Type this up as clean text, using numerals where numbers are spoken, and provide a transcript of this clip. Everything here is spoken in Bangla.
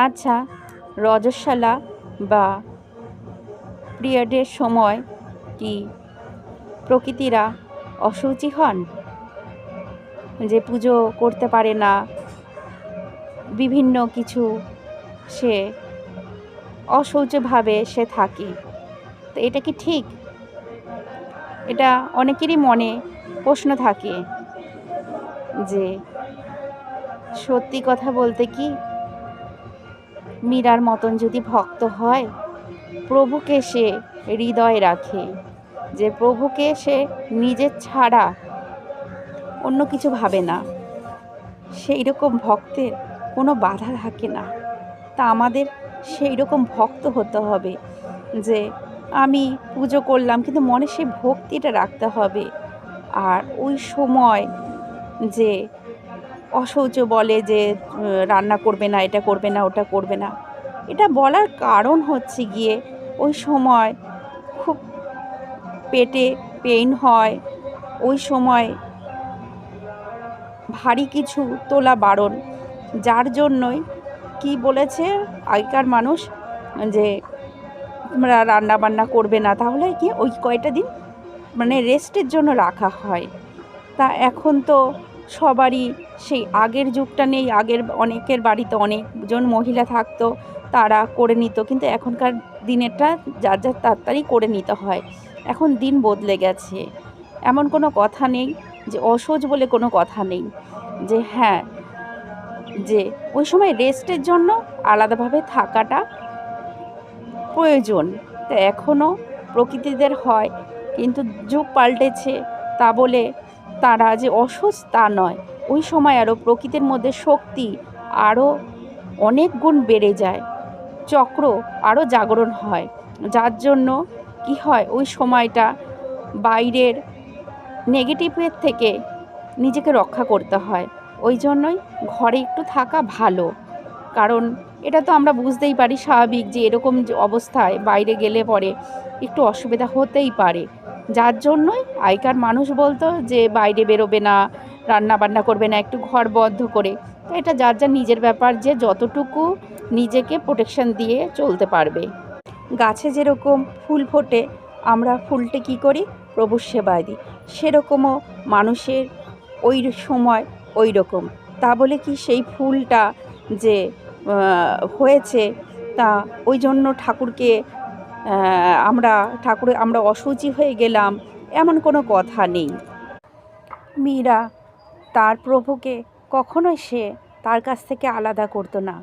আচ্ছা, রজস্বালা বা পিরিয়ডের সময় কি প্রকৃতিরা অশুচি হন, যে পুজো করতে পারে না, বিভিন্ন কিছু সে অশৌচভাবে সে থাকে? তো এটা কি ঠিক? এটা অনেকেরই মনে প্রশ্ন থাকে যে সত্যি কথা বলতে কি, মীরার মতন যদি ভক্ত হয়, প্রভুকে সে হৃদয়ে রাখে, যে প্রভুকে সে নিজের ছাড়া অন্য কিছু ভাবে না, সেই রকম ভক্তের কোনো বাধা থাকে না। তা আমাদের সেই রকম ভক্ত হতে হবে যে আমি পুজো করলাম কিন্তু মনে সেই ভক্তিটা রাখতে হবে। আর ওই সময় যে অশৌচ বলে যে রান্না করবে না, এটা করবে না, ওটা করবে না, এটা বলার কারণ হচ্ছে গিয়ে ওই সময় খুব পেটে পেইন হয়, ওই সময় ভারী কিছু তোলা বারণ। যার জন্যই কি বলেছে আগেকার মানুষ, যে তোমরা রান্না বান্না করবে না, তাহলে কি ওই কয়টা দিন মানে রেস্টের জন্য রাখা হয়। তা এখন তো সবারই সেই আগের যুগটা নেই। আগের অনেকের বাড়িতে অনেকজন মহিলা থাকতো, তারা করে নিত, কিন্তু এখনকার দিনেরটা যার যার তাড়াতাড়ি করে নিতে হয়। এখন দিন বদলে গেছে, এমন কোনো কথা নেই যে অসহ্য বলে কোনো কথা নেই, যে হ্যাঁ, যে ওই সময় রেস্টের জন্য আলাদাভাবে থাকাটা প্রয়োজন। তো এখনও প্রকৃতিদের হয়, কিন্তু যুগ পাল্টেছে, তা বলে তারা যে অসুস্থ তা নয়। ওই সময় আরও প্রকৃতির মধ্যে শক্তি আরও অনেক গুণ বেড়ে যায়, চক্র আরও জাগরণ হয়। যার জন্য কি হয়, ওই সময়টা বাইরের নেগেটিভের থেকে নিজেকে রক্ষা করতে হয়। ওই জন্যই ঘরে একটু থাকা ভালো। কারণ এটা তো আমরা বুঝতেই পারি স্বাভাবিক, যে এরকম যে অবস্থায় বাইরে গেলে পরে একটু অসুবিধা হতেই পারে। যার জন্যই আগেকার মানুষ বলতো যে বাইরে বেরোবে না, রান্না বান্না করবে না, একটু ঘর বদ্ধ করে। তো এটা যার যার নিজের ব্যাপার, যে যতটুকু নিজেকে প্রোটেকশন দিয়ে চলতে পারবে। গাছে যেরকম ফুল ফোটে, আমরা ফুলটি কী করি, প্রভুর সেবায় দিই, সেরকমও মানুষের ওই সময় ওই রকম। তা বলে কি সেই ফুলটা যে হয়েছে, তা ওই জন্য ঠাকুরকে আমরা অশুচি হয়ে গেলাম, এমন কোনো কথা নেই। মীরা তার প্রভুকে কখনোই সে তার কাছ থেকে আলাদা করতো না।